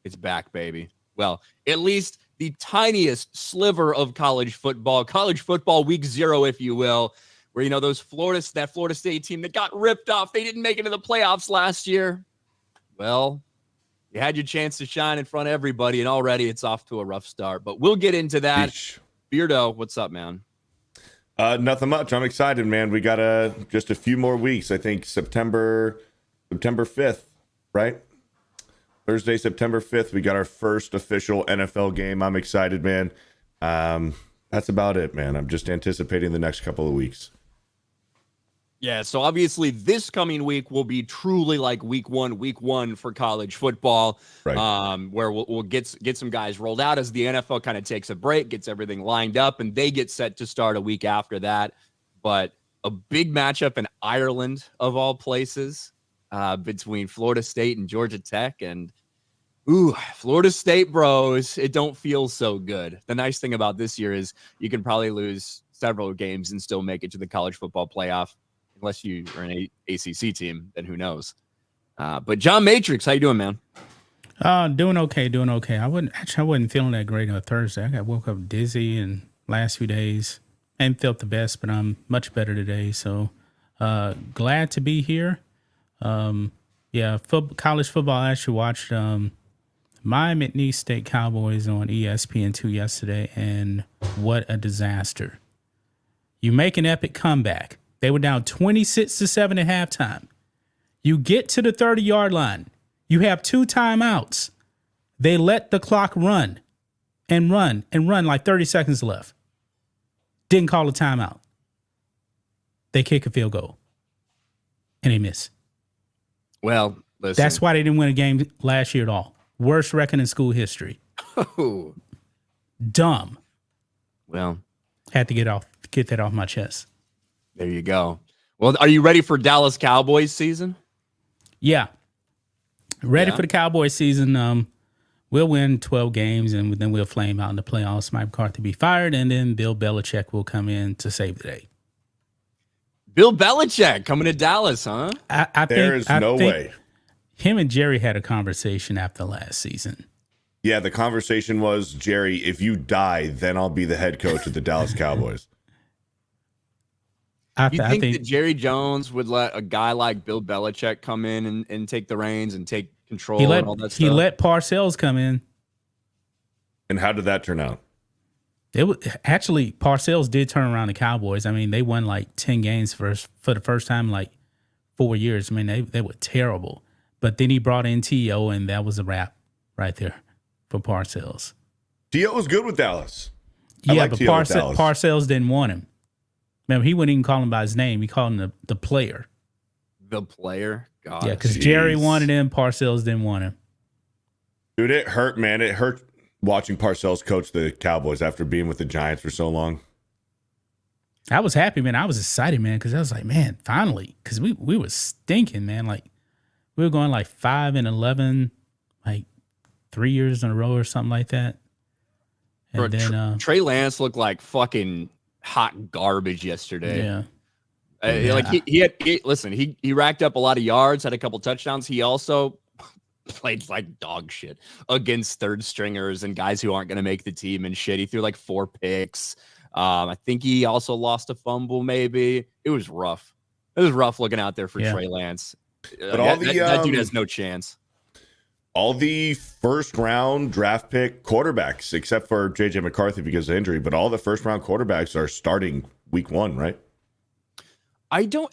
It's back, baby. Well, at least the tiniest sliver of college football week 0, if you will, where, that Florida State team that got ripped off. They didn't make it to the playoffs last year. Well, you had your chance to shine in front of everybody, and already it's off to a rough start. But we'll get into that. Eesh. Beardo, what's up, man? Nothing much. I'm excited, man. We got just a few more weeks. I think September 5th, right? Thursday, September 5th, we got our first official NFL game. I'm excited, man. That's about it, man. I'm just anticipating the next couple of weeks. Yeah, so obviously this coming week will be truly like week one for college football, right? Where we'll get some guys rolled out as the NFL kind of takes a break, gets everything lined up, and they get set to start a week after that. But a big matchup in Ireland, of all places, between Florida State and Georgia Tech. And, Florida State bros, it don't feel so good. The nice thing about this year is you can probably lose several games and still make it to the college football playoff. Unless you are an ACC team, then who knows? But John Matrix, how you doing, man? Doing okay. I wasn't feeling that great on Thursday. I woke up dizzy and last few days and felt the best, but I'm much better today. So glad to be here. College football. I actually watched my McNeese State Cowboys on ESPN2 yesterday, and what a disaster! You make an epic comeback. They were down 26-7 at halftime. You get to the 30-yard line. You have 2 timeouts. They let the clock run like 30 seconds left. Didn't call a timeout. They kick a field goal. And they miss. Well, listen. That's why they didn't win a game last year at all. Worst record in school history. Oh. Dumb. Well. Had to get that off my chest. There you go. Well, are you ready for Dallas Cowboys season? Yeah. Ready for the Cowboys season. We'll win 12 games, and then we'll flame out in the playoffs. Mike McCarthy be fired, and then Bill Belichick will come in to save the day. Bill Belichick coming to Dallas, huh? I There's no way. Him and Jerry had a conversation after last season. Yeah, the conversation was, Jerry, if you die, then I'll be the head coach of the Dallas Cowboys. I think that Jerry Jones would let a guy like Bill Belichick come in and take the reins and take control and all that stuff? He let Parcells come in. And how did that turn out? Actually, Parcells did turn around the Cowboys. I mean, they won like 10 games for the first time in like 4 years. I mean, they were terrible. But then he brought in T.O., and that was a wrap right there for Parcells. T.O. was good with Dallas. Yeah, but Parcells didn't want him. Remember, he wouldn't even call him by his name. He called him the player. The player? God. Yeah, because Jerry wanted him. Parcells didn't want him. Dude, it hurt, man. It hurt watching Parcells coach the Cowboys after being with the Giants for so long. I was happy, man. I was excited, man, because I was like, man, finally. Because we were stinking, man. Like, we were going like 5-11, like 3 years in a row or something like that. And then Trey Lance looked like fucking hot garbage yesterday. Yeah. Like he racked up a lot of yards, had a couple touchdowns. He also played like dog shit against third stringers and guys who aren't going to make the team and shit. He threw like 4 picks. I think he also lost a fumble. Maybe it was rough. It was rough looking out there for Trey Lance. But that dude has no chance. All the first round draft pick quarterbacks, except for JJ McCarthy because of injury, but all the first round quarterbacks are starting week 1, right?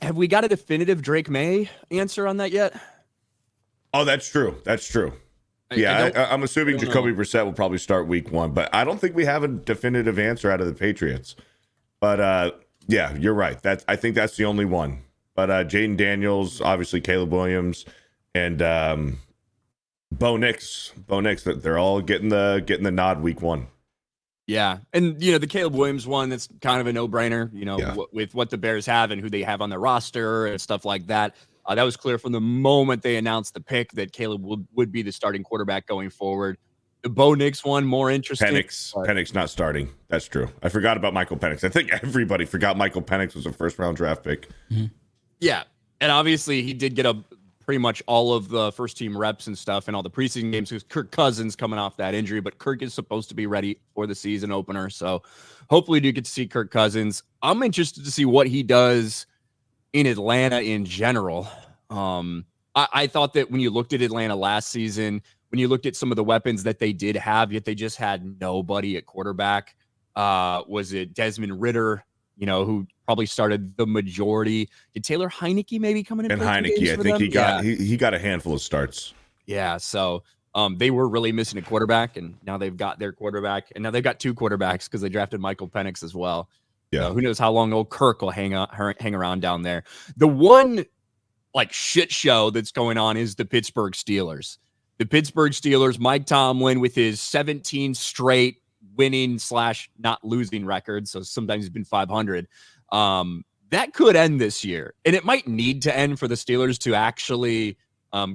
Have we got a definitive Drake May answer on that yet? Oh, that's true. That's true. I'm assuming Jacoby Brissett will probably start week 1, but I don't think we have a definitive answer out of the Patriots. But yeah, you're right. I think that's the only one. But Jaden Daniels, obviously Caleb Williams, and Bo Nix, they're all getting the nod week 1. Yeah, and the Caleb Williams one, that's kind of a no-brainer. With what the Bears have and who they have on their roster and stuff like that. That was clear from the moment they announced the pick that Caleb would be the starting quarterback going forward. The Bo Nix one, more interesting. Penix not starting. That's true. I forgot about Michael Penix. I think everybody forgot Michael Penix was a first-round draft pick. Mm-hmm. Yeah, and obviously he did get a pretty much all of the first team reps and stuff and all the preseason games because Kirk Cousins coming off that injury, but Kirk is supposed to be ready for the season opener. So hopefully you get to see Kirk Cousins. I'm interested to see what he does in Atlanta in general. I thought that when you looked at Atlanta last season, when you looked at some of the weapons that they did have, yet they just had nobody at quarterback. Was it Desmond Ridder, who probably started the majority? Did Taylor Heineke maybe come in? And Heineke, I think he got a handful of starts. Yeah, so they were really missing a quarterback, and now they've got their quarterback, and now they've got two quarterbacks because they drafted Michael Penix as well. Yeah, so who knows how long old Kirk will hang around down there. The one shit show that's going on is the Pittsburgh Steelers. The Pittsburgh Steelers, Mike Tomlin with his 17 straight winning / not losing record. So sometimes he's been 500. That could end this year, and it might need to end for the Steelers to actually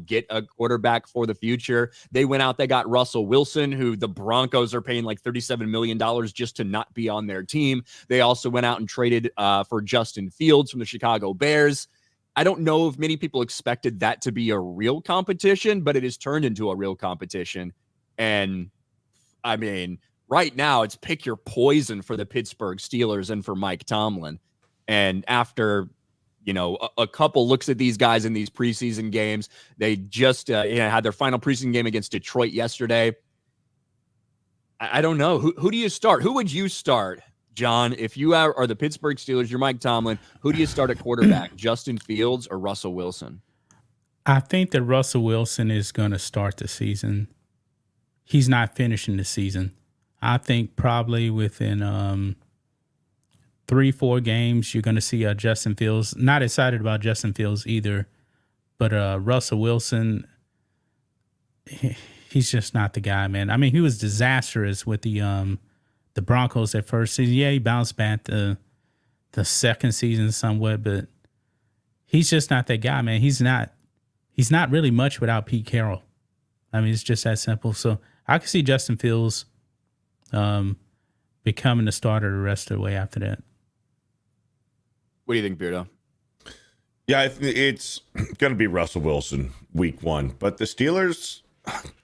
get a quarterback for the future. They went out, they got Russell Wilson, who the Broncos are paying like $37 million just to not be on their team. They also went out and traded for Justin Fields from the Chicago Bears. I don't know if many people expected that to be a real competition, but it has turned into a real competition. And I mean, right now it's pick your poison for the Pittsburgh Steelers and for Mike Tomlin. And after, a couple looks at these guys in these preseason games, they just had their final preseason game against Detroit yesterday. I don't know. Who do you start? Who would you start, John, if you are the Pittsburgh Steelers, you're Mike Tomlin, who do you start at quarterback, Justin Fields or Russell Wilson? I think that Russell Wilson is going to start the season. He's not finishing the season. I think probably within 3-4 games, you're going to see Justin Fields. Not excited about Justin Fields either, but Russell Wilson, he's just not the guy, man. I mean, he was disastrous with the Broncos that first season. Yeah, he bounced back the second season somewhat, but he's just not that guy, man. He's not really much without Pete Carroll. I mean, it's just that simple. So I can see Justin Fields becoming the starter the rest of the way after that. What do you think, Beardo? Yeah, it's going to be Russell Wilson week 1. But the Steelers,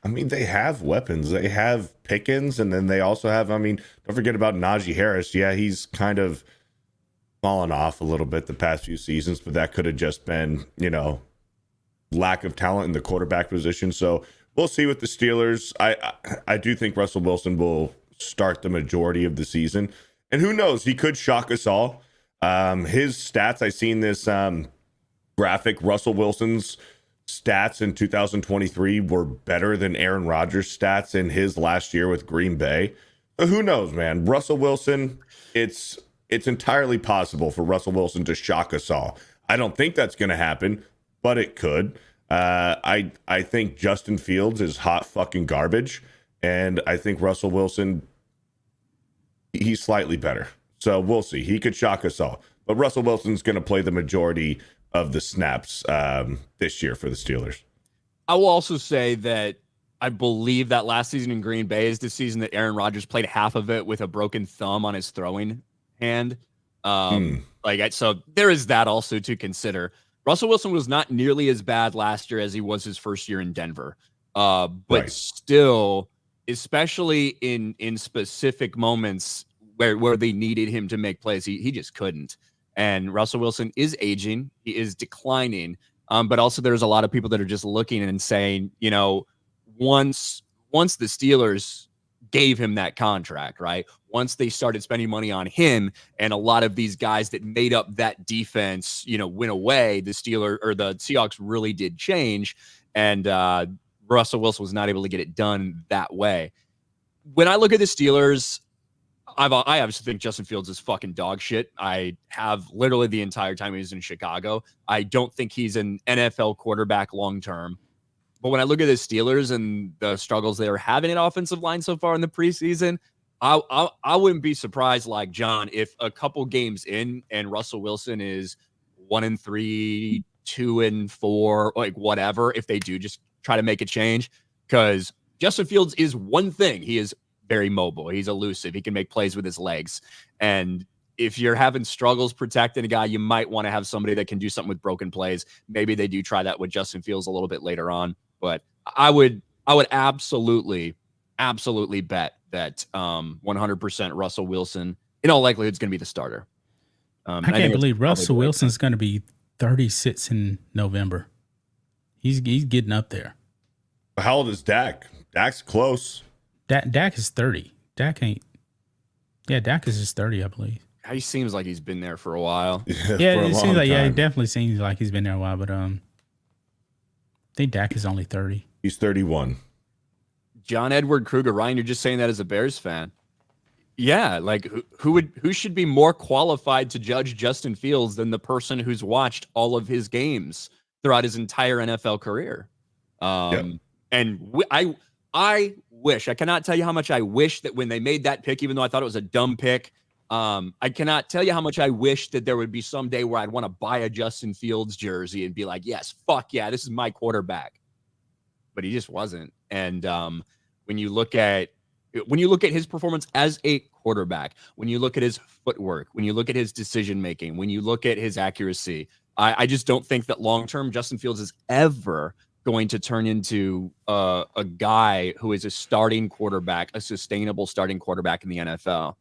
I mean, they have weapons. They have Pickens, and then they also have, don't forget about Najee Harris. Yeah, he's kind of fallen off a little bit the past few seasons, but that could have just been, lack of talent in the quarterback position. So we'll see with the Steelers. I do think Russell Wilson will start the majority of the season. And who knows? He could shock us all. His stats, I seen this graphic. Russell Wilson's stats in 2023 were better than Aaron Rodgers' stats in his last year with Green Bay. But who knows, man? Russell Wilson, it's entirely possible for Russell Wilson to shock us all. I don't think that's going to happen, but it could. I think Justin Fields is hot fucking garbage, and I think Russell Wilson, he's slightly better. So we'll see. He could shock us all. But Russell Wilson's going to play the majority of the snaps this year for the Steelers. I will also say that I believe that last season in Green Bay is the season that Aaron Rodgers played half of it with a broken thumb on his throwing hand. So there is that also to consider. Russell Wilson was not nearly as bad last year as he was his first year in Denver. But right. Still, especially in specific moments where they needed him to make plays, he just couldn't. And Russell Wilson is aging. He is declining. But also there's a lot of people that are just looking and saying, once the Steelers gave him that contract, right? Once they started spending money on him and a lot of these guys that made up that defense, went away, the Seahawks really did change. And Russell Wilson was not able to get it done that way. When I look at the Steelers, I obviously think Justin Fields is fucking dog shit. I have literally the entire time he was in Chicago. I don't think he's an NFL quarterback long-term. But when I look at the Steelers and the struggles they are having at offensive line so far in the preseason, I wouldn't be surprised, like John, if a couple games in and Russell Wilson is 1-3, 2-4, like whatever, if they do just try to make a change. Because Justin Fields is one thing. He is very mobile. He's elusive. He can make plays with his legs. And if you're having struggles protecting a guy, you might want to have somebody that can do something with broken plays. Maybe they do try that with Justin Fields a little bit later on. But I would absolutely bet that 100% Russell Wilson, in all likelihood, is going to be the starter. I can't believe Russell Wilson's going to be 36 in November. He's getting up there. How old is Dak? Dak's close. Dak is 30. Dak ain't. Yeah, Dak is just 30, I believe. He seems like he's been there for a while. Yeah, it seems like it definitely seems like he's been there a while. But I think Dak is only 30. He's 31. John Edward Kruger, Ryan, you're just saying that as a Bears fan. Yeah, like who should be more qualified to judge Justin Fields than the person who's watched all of his games throughout his entire NFL career? And I wish, I cannot tell you how much I wish that when they made that pick, even though I thought it was a dumb pick, I cannot tell you how much I wish that there would be some day where I'd want to buy a Justin Fields jersey and be like, yes, fuck yeah, this is my quarterback. But he just wasn't. And when you look at his performance as a quarterback, when you look at his footwork, when you look at his decision making, when you look at his accuracy, I just don't think that long term Justin Fields is ever going to turn into a guy who is a starting quarterback, a sustainable starting quarterback in the NFL.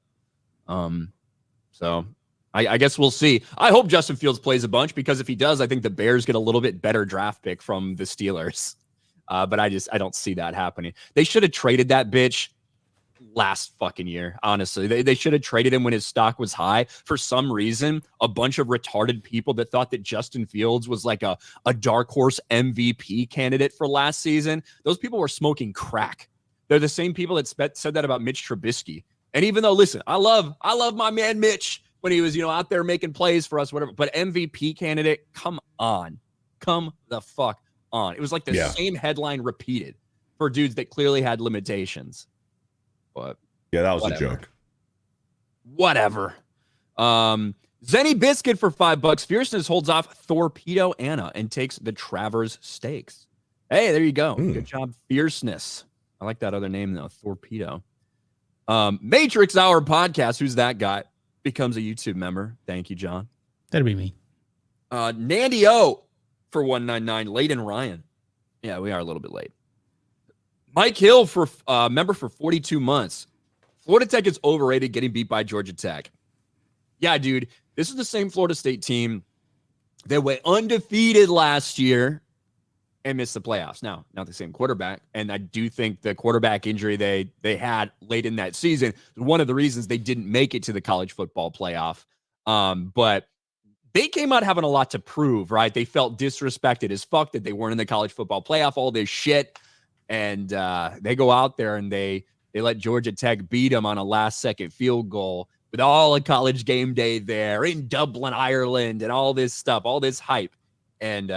So I guess we'll see. I hope Justin Fields plays a bunch, because if he does, I think the Bears get a little bit better draft pick from the Steelers. But I don't see that happening. They should have traded that bitch last fucking year. Honestly, they should have traded him when his stock was high. For some reason, a bunch of retarded people that thought that Justin Fields was like a dark horse MVP candidate for last season, those people were smoking crack. They're the same people that said that about Mitch Trubisky. And even though, listen, I love my man Mitch when he was, out there making plays for us, whatever. But MVP candidate, come the fuck on. It was like the same headline repeated for dudes that clearly had limitations. But yeah, that was a joke. Whatever. Zenny Biscuit for $5. Fierceness holds off Torpedo Anna and takes the Travers Stakes. Hey, there you go. Good job, Fierceness. I like that other name though, Torpedo. Matrix Hour Podcast. Who's that guy? Becomes a YouTube member. Thank you, John. That'd be me. Nandy O for $1.99. Layden Ryan. Yeah, we are a little bit late. Mike Hill for member for 42 months. Florida Tech is overrated, getting beat by Georgia Tech. Yeah, dude, this is the same Florida State team that went undefeated last year and missed the playoffs. Now, not the same quarterback, and I do think the quarterback injury they had late in that season is one of the reasons they didn't make it to the college football playoff. But they came out having a lot to prove, right? They felt disrespected as fuck that they weren't in the college football playoff, all this shit. And they go out there and they let Georgia Tech beat them on a last-second field goal with all of College Game Day there in Dublin, Ireland, and all this stuff, all this hype. And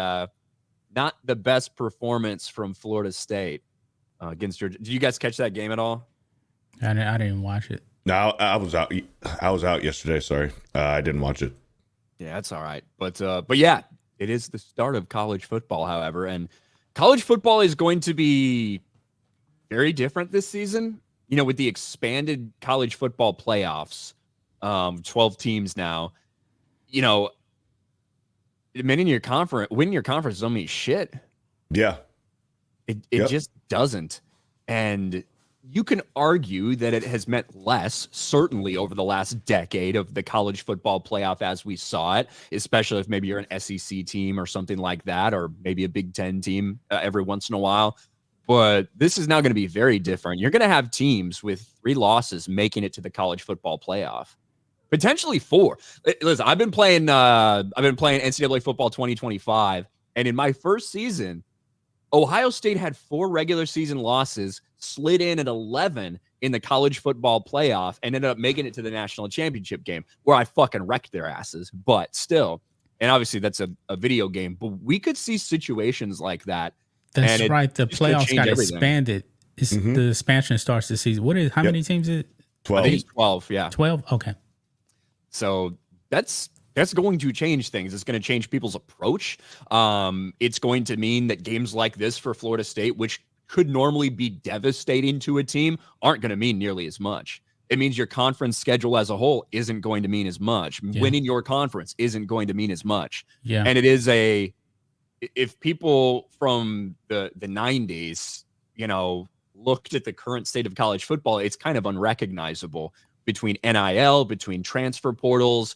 not the best performance from Florida State against Georgia. Did you guys catch that game at all? I didn't watch it. No, I was out. I was out yesterday. Sorry, I didn't watch it. Yeah, that's all right. But yeah, it is the start of college football, however, and college football is going to be very different this season, with the expanded college football playoffs, 12 teams now, winning your conference doesn't mean shit. Yeah. It just doesn't. And you can argue that it has meant less, certainly over the last decade of the college football playoff as we saw it, especially if maybe you're an SEC team or something like that, or maybe a Big Ten team every once in a while. But this is now going to be very different. You're going to have teams with 3 losses making it to the college football playoff, potentially 4. Listen, I've been playing NCAA football 2025, and in my first season, Ohio State had 4 regular season losses, slid in at 11 in the college football playoff, and ended up making it to the national championship game where I fucking wrecked their asses. But still, and obviously that's a video game, but we could see situations like that. That's right. The playoffs got expanded. The expansion starts this season. How many teams is it? 12. I think it's 12, yeah. 12? Okay. So that's going to change things. It's going to change people's approach. It's going to mean that games like this for Florida State, which could normally be devastating to a team, aren't going to mean nearly as much. it means your conference schedule as a whole isn't going to mean as much. Yeah. Winning your conference isn't going to mean as much. Yeah. And it is if people from the 90s, looked at the current state of college football, it's kind of unrecognizable between NIL, between transfer portals,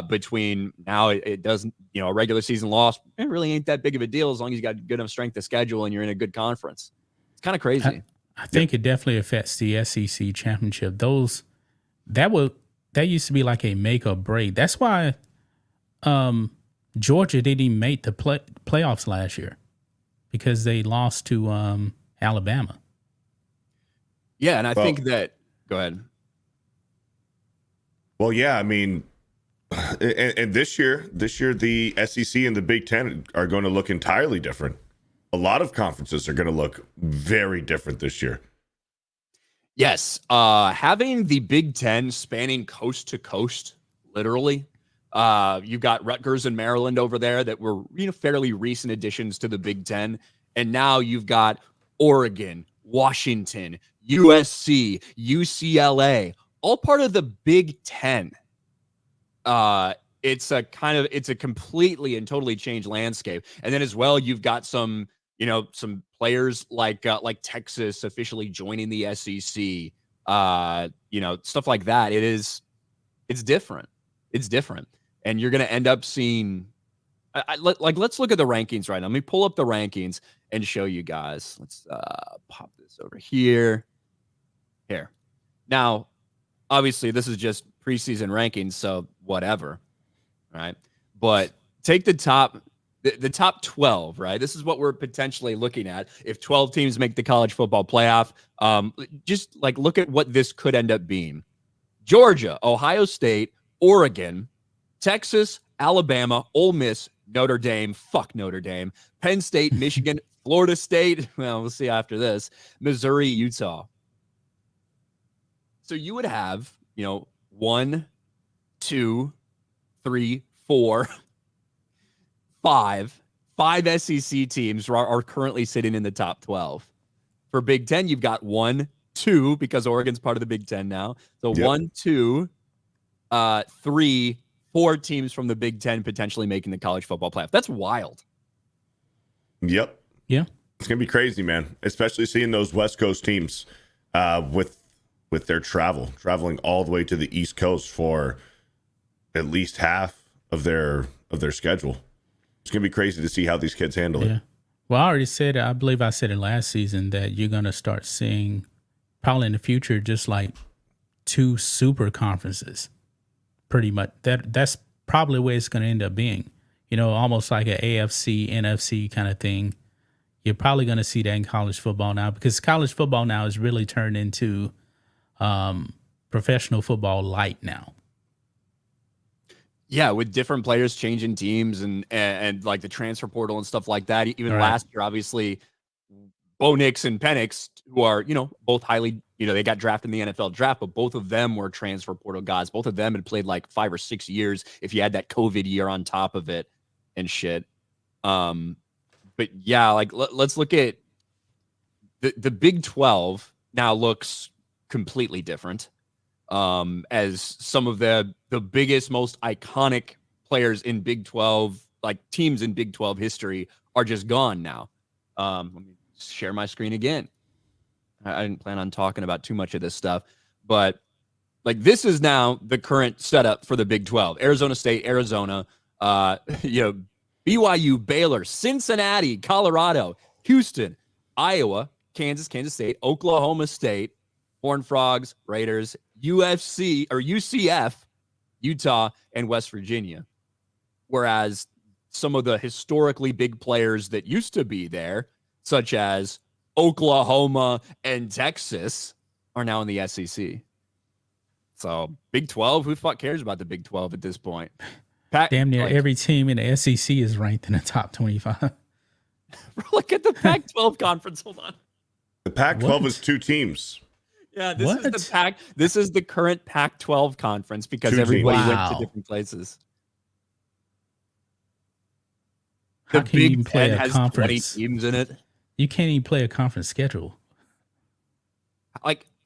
between now it doesn't, a regular season loss, it really ain't that big of a deal as long as you got good enough strength of schedule and you're in a good conference. It's kind of crazy. I think it definitely affects the SEC championship. That used to be like a make or break. That's why Georgia didn't even make the playoffs last year, because they lost to Alabama. Yeah, and I think that – go ahead. Well, yeah, I mean, and this year, the SEC and the Big Ten are going to look entirely different. A lot of conferences are going to look very different this year. Yes. Having the Big Ten spanning coast to coast, literally. You've got Rutgers and Maryland over there that were fairly recent additions to the Big Ten. And now you've got Oregon, Washington, USC, UCLA, all part of the Big Ten. It's a completely and totally changed landscape. And then as well, you've got some players like Texas officially joining the SEC, stuff like that. It's different. It's different. And you're going to end up seeing, let's look at the rankings right now. Let me pull up the rankings and show you guys. Let's pop this over here. Here. Now, obviously, this is just preseason rankings, so whatever, right? But take the top 12, right? This is what we're potentially looking at. If 12 teams make the college football playoff, just look at what this could end up being. Georgia, Ohio State, Oregon, Texas, Alabama, Ole Miss, Notre Dame, fuck Notre Dame, Penn State, Michigan, Florida State, well, we'll see after this, Missouri, Utah. So you would have, 1, 2, 3, 4, 5 SEC teams are currently sitting in the top 12. For Big Ten, you've got 1, 2, because Oregon's part of the Big Ten now. So yep. 1, 2, 3, 4 teams from the Big Ten potentially making the college football playoff. That's wild. Yep. Yeah. It's going to be crazy, man, especially seeing those West Coast teams with their traveling all the way to the East Coast for at least half of their schedule. It's going to be crazy to see how these kids handle it. Well, I believe I said it last season, that you're going to start seeing probably in the future just like 2 super conferences. Pretty much. That's probably where it's going to end up being. Almost like an AFC, NFC kind of thing. You're probably going to see that in college football now, because college football now is really turned into professional football light now. Yeah, with different players changing teams and like the transfer portal and stuff like that. Even last year, obviously, Bo Nix and Penix, who are, both highly, they got drafted in the NFL draft, but both of them were transfer portal guys. Both of them had played like 5 or 6 years if you had that COVID year on top of it and shit. But yeah, let's look at the Big 12 now looks completely different. As some of the biggest, most iconic players in Big 12, like teams in Big 12 history, are just gone now. Let me share my screen again. I didn't plan on talking about too much of this stuff, but this is now the current setup for the Big 12. Arizona State, Arizona, BYU, Baylor, Cincinnati, Colorado, Houston, Iowa, Kansas State, Oklahoma State, Horned Frogs, Raiders, UCF, Utah, and West Virginia. Whereas some of the historically big players that used to be there, such as Oklahoma and Texas, are now in the SEC. So Big 12, who the fuck cares about the Big 12 at this point? Damn near every team in the SEC is ranked in the top 25. Look at the Pac-12 conference. Hold on. The Pac-12 is 2 teams. Yeah, this is the current Pac-12 conference, because 2 everybody teams. went to different places. How The can you Big even play Ten a has conference? 20 teams in it. You can't even play a conference schedule.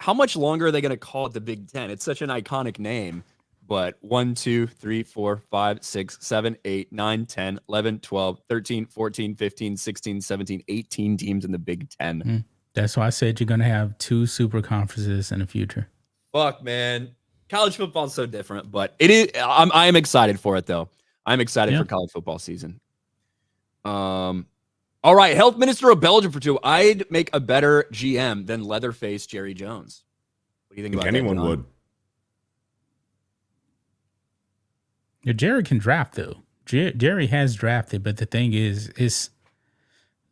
how much longer are they going to call it the Big Ten? It's such an iconic name. But 1, 2, 3, 4, 5, 6, 7, 8, 9, 10, 11, 12, 13, 14, 15, 16, 17, 18 teams in the Big Ten. That's why I said you're going to have 2 super conferences in the future. Fuck, man. College football is so different, but it is. I am excited for it, though. I'm excited for college football season. All right. Health Minister of Belgium for 2. I'd make a better GM than Leatherface Jerry Jones. What do you think about that? Anyone would. Yeah, Jerry can draft, though. Jerry has drafted, but the thing is, it's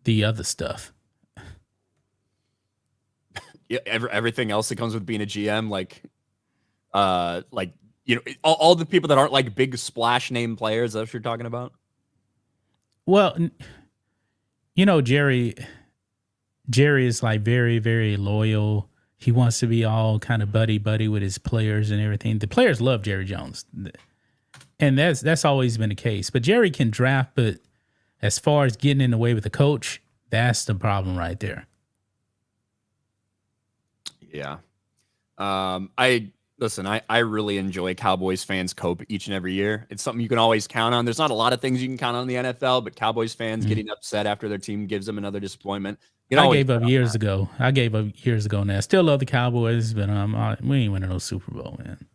the other stuff. Yeah, everything else that comes with being a GM, like all the people that aren't like big splash name players. That's what you're talking about. Well, Jerry is like very, very loyal. He wants to be all kind of buddy with his players and everything. The players love Jerry Jones. And that's always been the case. But Jerry can draft, but as far as getting in the way with the coach, that's the problem right there. Yeah. I really enjoy Cowboys fans cope each and every year. It's something you can always count on. There's not a lot of things you can count on in the NFL, but Cowboys fans getting upset after their team gives them another disappointment. I gave up years ago. Now. Still love the Cowboys, but we ain't winning no Super Bowl, man.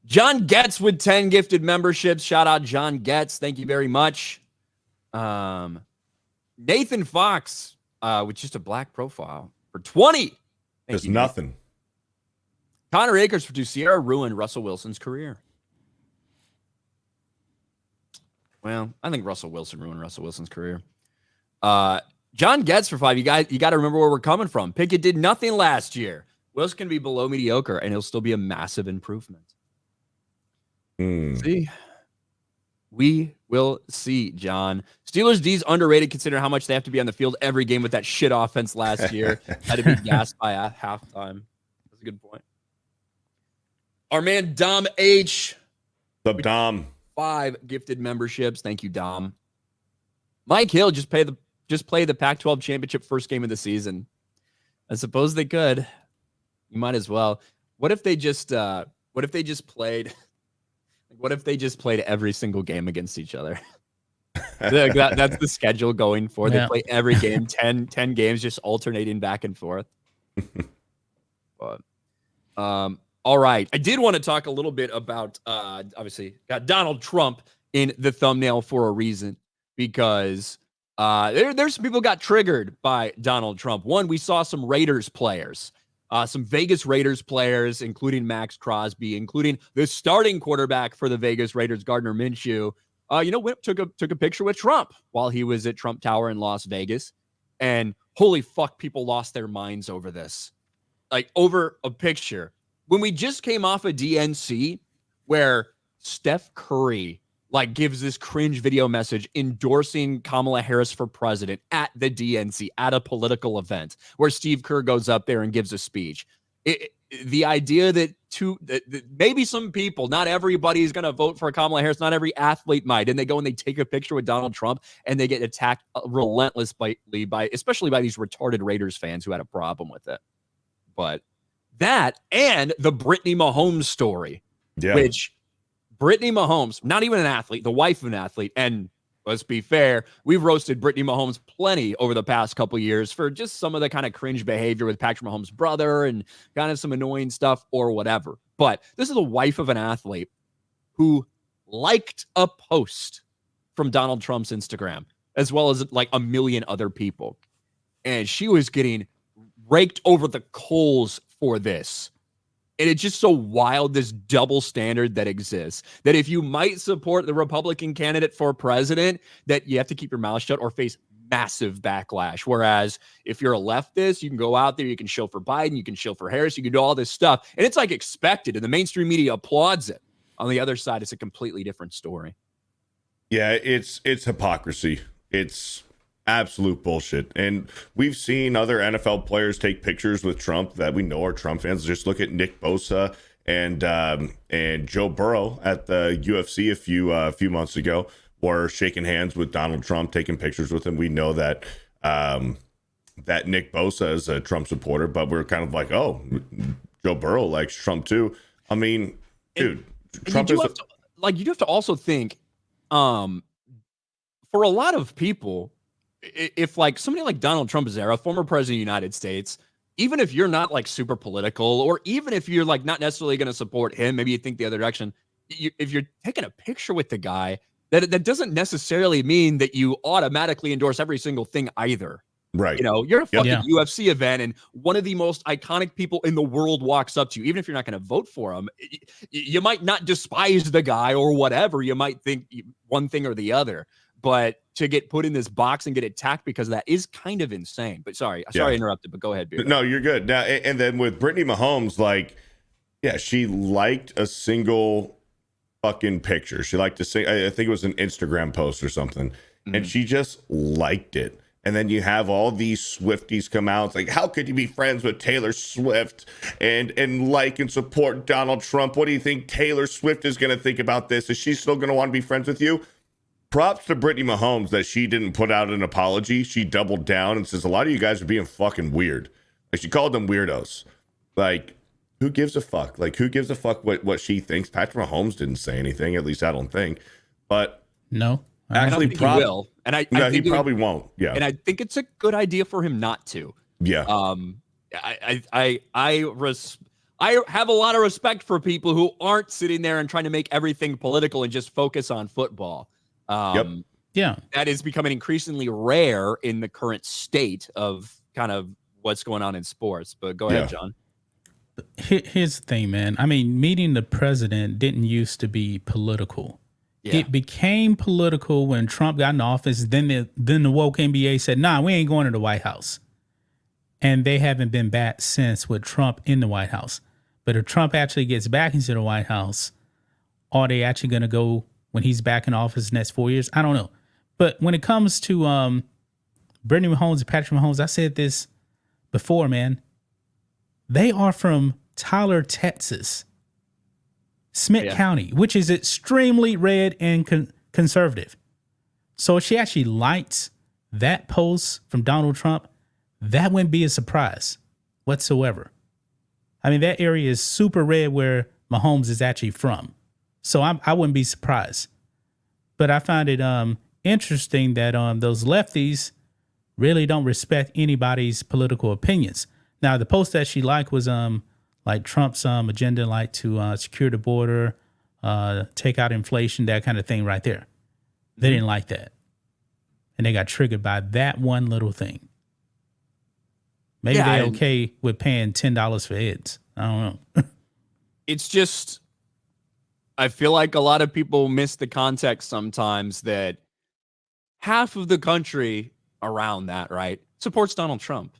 John Getz with 10 gifted memberships. Shout out John Getz. Thank you very much. Nathan Fox with just a black profile for 20. There's nothing. Connor Akers for 2. Sierra ruined Russell Wilson's career. Well, I think Russell Wilson ruined Russell Wilson's career. John Getz for 5. You got to remember where we're coming from. Pickett did nothing last year. Wilson can be below mediocre, and he'll still be a massive improvement. See, we will see, John. Steelers D's underrated considering how much they have to be on the field every game with that shit offense last year. Had to be gassed by halftime. That's a good point. Our man Dom H. What's up, Dom? 5 gifted memberships. Thank you, Dom. Mike Hill just play the Pac-12 championship first game of the season. I suppose they could. You might as well. What if they just played? What if they just played every single game against each other? That's the schedule going forward. They play every game, 10 games, just alternating back and forth. But, all right. I did want to talk a little bit about, obviously, got Donald Trump in the thumbnail for a reason, because there's some people got triggered by Donald Trump. One, we saw some Raiders players. Some Vegas Raiders players, including Max Crosby, including the starting quarterback for the Vegas Raiders, Gardner Minshew, took a picture with Trump while he was at Trump Tower in Las Vegas. And holy fuck, people lost their minds over this. Like, over a picture. When we just came off a DNC where Steph Curry gives this cringe video message endorsing Kamala Harris for president at the DNC, at a political event where Steve Kerr goes up there and gives a speech. The idea that maybe some people, not everybody is going to vote for Kamala Harris, not every athlete might, and they go and they take a picture with Donald Trump and they get attacked relentlessly especially by these retarded Raiders fans who had a problem with it. But that and the Brittany Mahomes story, which Brittany Mahomes, not even an athlete, the wife of an athlete. And let's be fair, we've roasted Brittany Mahomes plenty over the past couple years for just some of the kind of cringe behavior with Patrick Mahomes' brother and kind of some annoying stuff or whatever. But this is the wife of an athlete who liked a post from Donald Trump's Instagram, as well as a million other people. And she was getting raked over the coals for this. And it's just so wild, this double standard that exists, that if you might support the Republican candidate for president, that you have to keep your mouth shut or face massive backlash. Whereas if you're a leftist, you can go out there, you can show for Biden, you can show for Harris, you can do all this stuff. And it's expected, and the mainstream media applauds it. On the other side, it's a completely different story. Yeah, it's hypocrisy. It's absolute bullshit. And we've seen other NFL players take pictures with Trump that we know are Trump fans. Just look at Nick Bosa and Joe Burrow at the UFC a few months ago, were shaking hands with Donald Trump, taking pictures with him. We know that that Nick Bosa is a Trump supporter, but we're kind of like, oh, Joe Burrow likes Trump too. I mean, dude, Trump is you do have to also think, for a lot of people, if like somebody like Donald Trump is there, a former president of the United States, even if you're not like super political, or even if you're like not necessarily going to support him, maybe you think the other direction, if you're taking a picture with the guy, that doesn't necessarily mean that you automatically endorse every single thing either. Right. You know, you're at a fucking UFC event and one of the most iconic people in the world walks up to you. Even if you're not going to vote for him, you might not despise the guy or whatever. You might think one thing or the other. But to get put in this box and get attacked because of that is kind of insane. But sorry I interrupted, but go ahead, Beard. No, you're good. Now, and then with Brittany Mahomes, like, yeah, she liked a single fucking picture. She liked to say, I think it was an Instagram post or something, and she just liked it. And then you have all these Swifties come out. It's like, how could you be friends with Taylor Swift and like and support Donald Trump? What do you think Taylor Swift is going to think about this? Is she still going to want to be friends with you? Props to Brittany Mahomes that she didn't put out an apology. She doubled down and says, a lot of you guys are being fucking weird. Like, she called them weirdos. Like, who gives a fuck? Like, who gives a fuck what she thinks? Patrick Mahomes didn't say anything, at least I don't think. But no, actually, he will. And I think he probably won't. Yeah. And I think it's a good idea for him not to. Yeah. I have a lot of respect for people who aren't sitting there and trying to make everything political and just focus on football. Yeah, that is becoming increasingly rare in the current state of kind of what's going on in sports. But go ahead, John. Here's the thing, man. I mean, meeting the president didn't used to be political. Yeah. It became political when Trump got in office. Then the woke NBA said, nah, we ain't going to the White House. And they haven't been back since with Trump in the White House. But if Trump actually gets back into the White House, are they actually going to go when he's back in office next 4 years? I don't know. But when it comes to Brittany Mahomes and Patrick Mahomes, I said this before, man. They are from Tyler, Texas, Smith County, which is extremely red and conservative. So if she actually likes that post from Donald Trump, that wouldn't be a surprise whatsoever. I mean, that area is super red where Mahomes is actually from. So I wouldn't be surprised. But I find it interesting that those lefties really don't respect anybody's political opinions. Now, the post that she liked was like Trump's agenda, like to secure the border, take out inflation, that kind of thing right there. They didn't like that. And they got triggered by that one little thing. Maybe they're okay with paying $10 for ads. I don't know. It's just, I feel like a lot of people miss the context sometimes that half of the country around that, right, supports Donald Trump.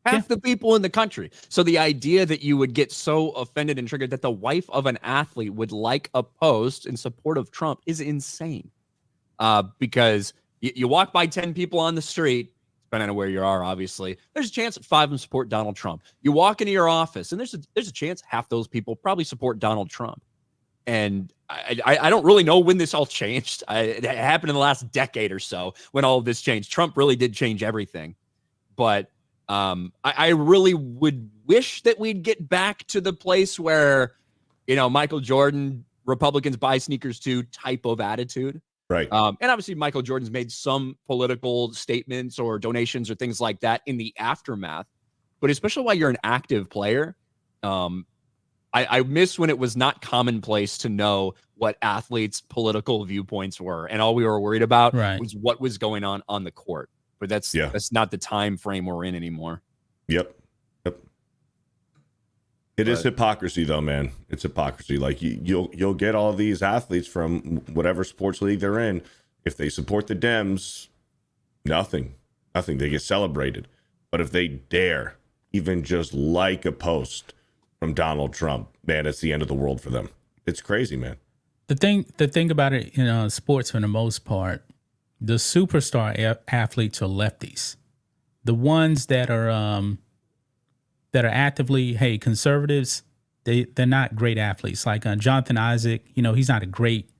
Half the people in the country. So the idea that you would get so offended and triggered that the wife of an athlete would like a post in support of Trump is insane. Because you walk by 10 people on the street, depending on where you are, obviously, there's a chance that 5 of them support Donald Trump. You walk into your office, and there's a chance half those people probably support Donald Trump. And I don't really know when this all changed. It happened in the last decade or so when all of this changed. Trump really did change everything. But I really would wish that we'd get back to the place where, you know, Michael Jordan, Republicans buy sneakers too type of attitude. Right. And obviously Michael Jordan's made some political statements or donations or things like that in the aftermath. But especially while you're an active player, I miss when it was not commonplace to know what athletes' political viewpoints were. And all we were worried about was what was going on the court. But that's not the time frame we're in anymore. Yep. It is hypocrisy, though, man. It's hypocrisy. Like you'll get all these athletes from whatever sports league they're in. If they support the Dems, nothing. They get celebrated. But if they dare even just like a post from Donald Trump, man, it's the end of the world for them. It's crazy, man. The thing about it in sports, for the most part, the superstar athletes are lefties. The ones that are actively, conservatives, they're not great athletes. Like Jonathan Isaac, he's not a great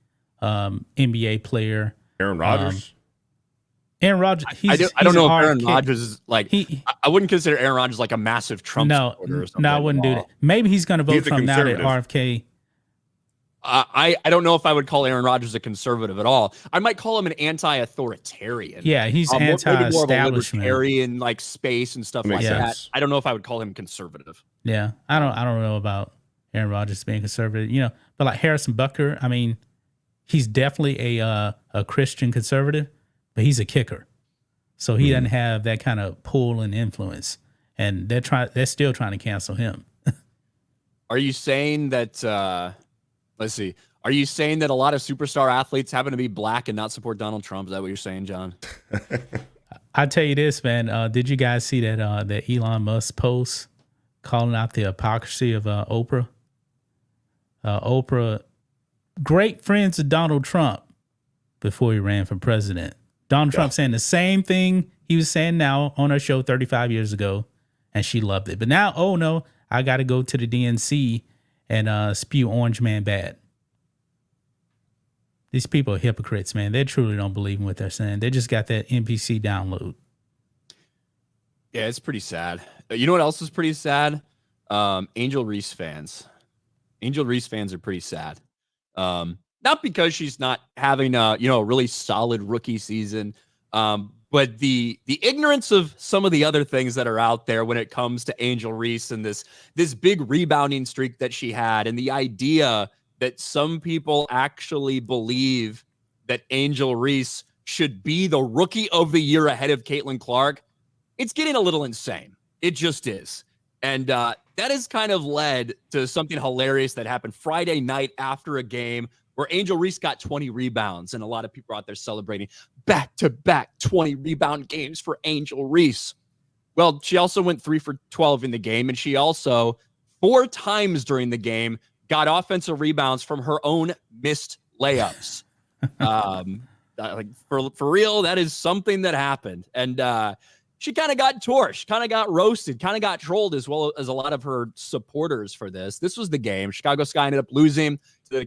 NBA player. Aaron Rodgers. Aaron Rodgers. I don't know if Aaron RFK. Rodgers is like. I wouldn't consider Aaron Rodgers like a massive Trump supporter or something. No, I wouldn't do that. Maybe he's going to vote Trump now that RFK. I don't know if I would call Aaron Rodgers a conservative at all. I might call him an anti-authoritarian. Yeah, he's anti-establishment, libertarian like space and stuff like that. I don't know if I would call him conservative. Yeah, I don't know about Aaron Rodgers being conservative. You know, but like Harrison Butker, I mean, he's definitely a Christian conservative, but he's a kicker, so he doesn't have that kind of pull and influence. And they're still trying to cancel him. Are you saying that? Let's see. Are you saying that a lot of superstar athletes happen to be black and not support Donald Trump? Is that what you're saying, John? I'll tell you this, man. Did you guys see that Elon Musk post calling out the hypocrisy of Oprah? Oprah, great friends of Donald Trump before he ran for president. Donald Trump saying the same thing he was saying now on her show 35 years ago, and she loved it. But now, oh no, I got to go to the DNC and spew Orange Man bad. These people are hypocrites, man. They truly don't believe in what they're saying. They just got that NPC download. Yeah, it's pretty sad. You know what else is pretty sad? Angel Reese fans. Angel Reese fans are pretty sad. Not because she's not having a really solid rookie season, but the ignorance of some of the other things that are out there when it comes to Angel Reese and this big rebounding streak that she had, and the idea that some people actually believe that Angel Reese should be the rookie of the year ahead of Caitlin Clark. It's getting a little insane. It just is. And that has kind of led to something hilarious that happened Friday night after a game where Angel Reese got 20 rebounds, and a lot of people out there celebrating back-to-back 20 rebound games for Angel Reese. Well, she also went 3 for 12 in the game, and she also 4 times during the game got offensive rebounds from her own missed layups. Like for real, that is something that happened. And she kind of got torched, kind of got roasted, kind of got trolled, as well as a lot of her supporters for this. This was the game. Chicago Sky ended up losing to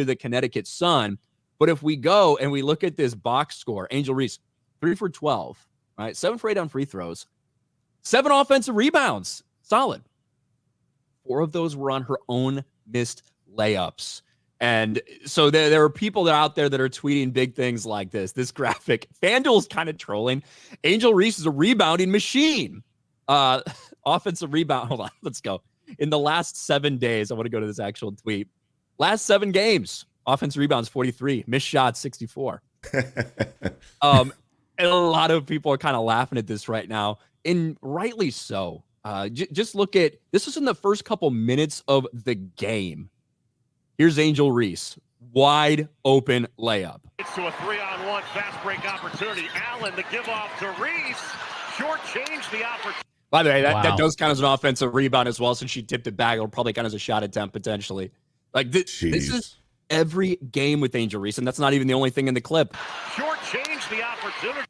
the Connecticut Sun. But if we go and we look at this box score, Angel Reese, 3 for 12, right? 7 for 8 on free throws, 7 offensive rebounds, solid. 4 of those were on her own missed layups. And so there are people that are out there that are tweeting big things like this graphic. FanDuel's kind of trolling. Angel Reese is a rebounding machine. Offensive rebound. Hold on. Let's go. In the last 7 days, I want to go to this actual tweet. Last 7 games, offensive rebounds 43, missed shots 64. And a lot of people are kind of laughing at this right now, and rightly so. Just look at this. Was in the first couple minutes of the game. Here's Angel Reese, wide open layup. It's to a 3-on-1 fast break opportunity. Allen, the give off to Reese, shortchanged the opportunity. By the way, that does count as an offensive rebound as well, since she tipped it back. It'll probably count as a shot attempt potentially. Like this is every game with Angel Reese, and that's not even the only thing in the clip. Shortchanged the opportunity.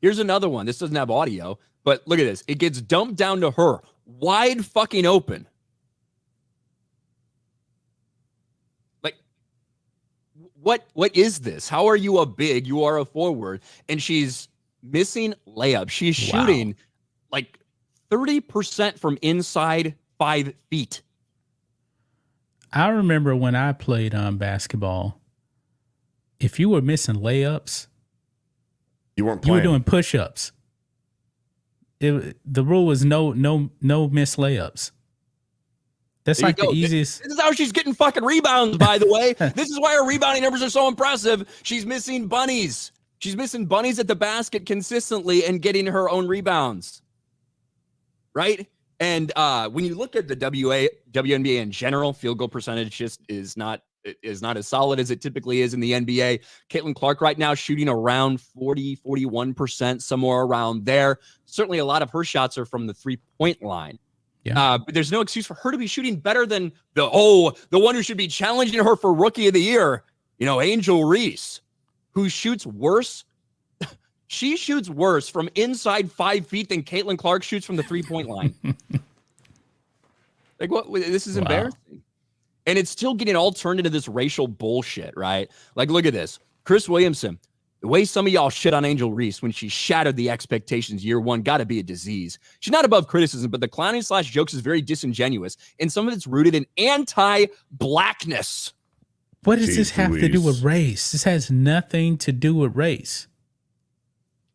Here's another one. This doesn't have audio, but look at this. It gets dumped down to her, wide fucking open. What is this? How are you a big? You are a forward, and she's missing layups. She's shooting like 30% from inside 5 feet. I remember when I played basketball, if you were missing layups, you weren't playing. You were doing push-ups. The rule was no missed layups. That's like the easiest. This is how she's getting fucking rebounds, by the way. This is why her rebounding numbers are so impressive. She's missing bunnies. She's missing bunnies at the basket consistently and getting her own rebounds. Right? And when you look at the WNBA in general, field goal percentage just is not as solid as it typically is in the NBA. Caitlin Clark right now shooting around 41%, somewhere around there. Certainly a lot of her shots are from the 3-point line. Yeah. But there's no excuse for her to be shooting better than the one who should be challenging her for Rookie of the Year, Angel Reese, who shoots worse. She shoots worse from inside 5 feet than Caitlin Clark shoots from the 3-point line. Like, what? This is embarrassing. And it's still getting all turned into this racial bullshit, right? Like, look at this. Chris Williamson, The way some of y'all shit on Angel Reese when she shattered the expectations year one got to be a disease. She's not above criticism, but the clowning / jokes is very disingenuous, and some of it's rooted in anti-blackness. What does this have to do with race? This has nothing to do with race.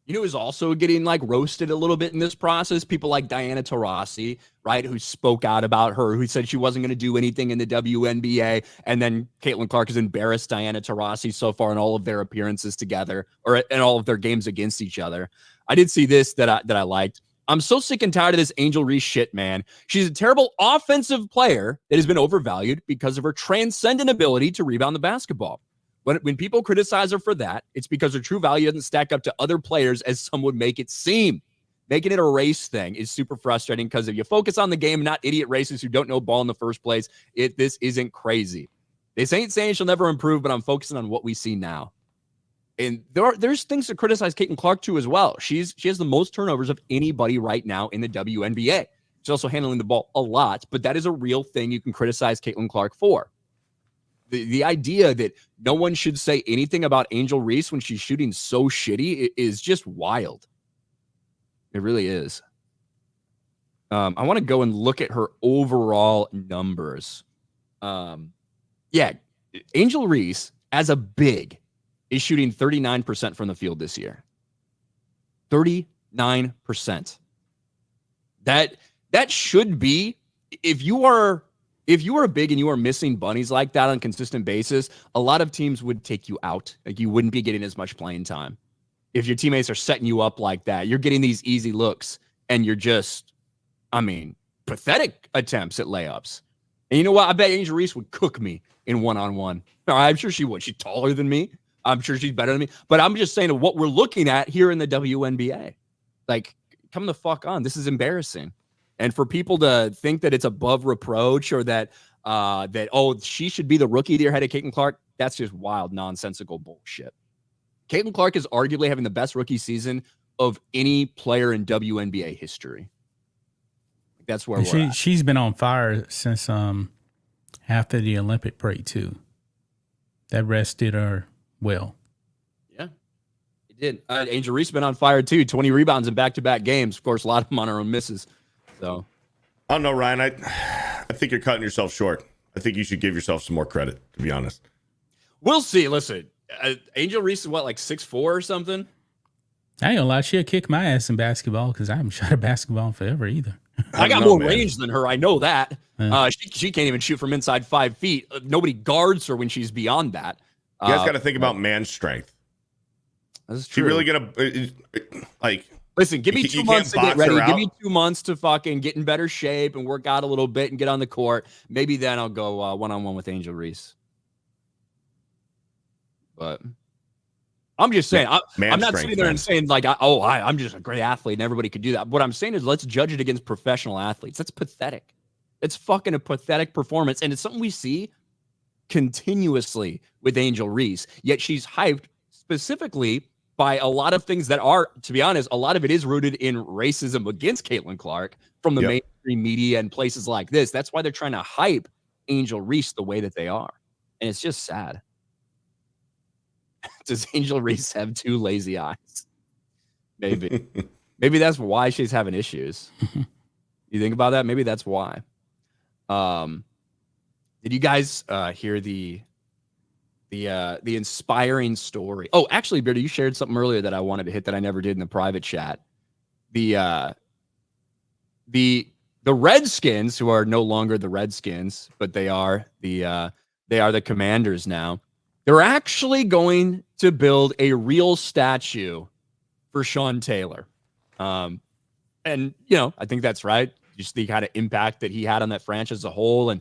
You know who's also getting like roasted a little bit in this process? People like Diana Taurasi, right? Who spoke out about her, who said she wasn't going to do anything in the WNBA. And then Caitlin Clark has embarrassed Diana Taurasi so far in all of their appearances together, or in all of their games against each other. I did see this that I liked. I'm so sick and tired of this Angel Reese shit, man. She's a terrible offensive player that has been overvalued because of her transcendent ability to rebound the basketball. When people criticize her for that, it's because her true value doesn't stack up to other players as some would make it seem. Making it a race thing is super frustrating because if you focus on the game, not idiot racists who don't know ball in the first place, this isn't crazy. This ain't saying she'll never improve, but I'm focusing on what we see now. And there's things to criticize Caitlin Clark too as well. She has the most turnovers of anybody right now in the WNBA. She's also handling the ball a lot, but that is a real thing you can criticize Caitlin Clark for. The idea that no one should say anything about Angel Reese when she's shooting so shitty is just wild. It really is. I want to go and look at her overall numbers. Yeah, Angel Reese, as a big, is shooting 39% from the field this year. 39%. That should be, if you are big and you are missing bunnies like that on a consistent basis, a lot of teams would take you out. Like, you wouldn't be getting as much playing time. If your teammates are setting you up like that, you're getting these easy looks and you're just, pathetic attempts at layups. And you know what? I bet Angel Reese would cook me in one-on-one. I'm sure she would. She's taller than me. I'm sure she's better than me. But I'm just saying what we're looking at here in the WNBA. Like, come the fuck on. This is embarrassing. And for people to think that it's above reproach or that she should be the rookie of the year ahead of Caitlin Clark, that's just wild, nonsensical bullshit. Caitlin Clark is arguably having the best rookie season of any player in WNBA history. That's where we're at. She's been on fire since after the Olympic break too. That rest did her well. Yeah, it did. Angel Reese been on fire too. 20 rebounds in back-to-back games. Of course, a lot of them on her own misses. So, I don't know, Ryan. I think you're cutting yourself short. I think you should give yourself some more credit, to be honest. We'll see. Listen, Angel Reese is what, like 6'4" or something? I ain't gonna lie, she'll kick my ass in basketball because I haven't shot a basketball in forever either. I got more range than her. I know that. She can't even shoot from inside 5 feet. Nobody guards her when she's beyond that. You guys got to think about man strength. That's true. She really gonna like? Listen, give me 2 months to get ready. Give me 2 months to fucking get in better shape and work out a little bit and get on the court. Maybe then I'll go one-on-one with Angel Reese. But I'm just saying, I'm not sitting there and saying like, I'm just a great athlete and everybody could do that. What I'm saying is let's judge it against professional athletes. That's pathetic. It's fucking a pathetic performance. And it's something we see continuously with Angel Reese. Yet she's hyped specifically by a lot of things that are, to be honest, a lot of it is rooted in racism against Caitlin Clark from the mainstream media and places like this. That's why they're trying to hype Angel Reese the way that they are. And it's just sad. Does Angel Reese have 2 lazy eyes? Maybe. Maybe that's why she's having issues. You think about that? Maybe that's why. Did you guys hear the inspiring story? Oh, actually, Beardy, you shared something earlier that I wanted to hit that I never did in the private chat. The Redskins, who are no longer the Redskins, but they are the Commanders now. They're actually going to build a real statue for Sean Taylor. And, I think that's right. Just the kind of impact that he had on that franchise as a whole and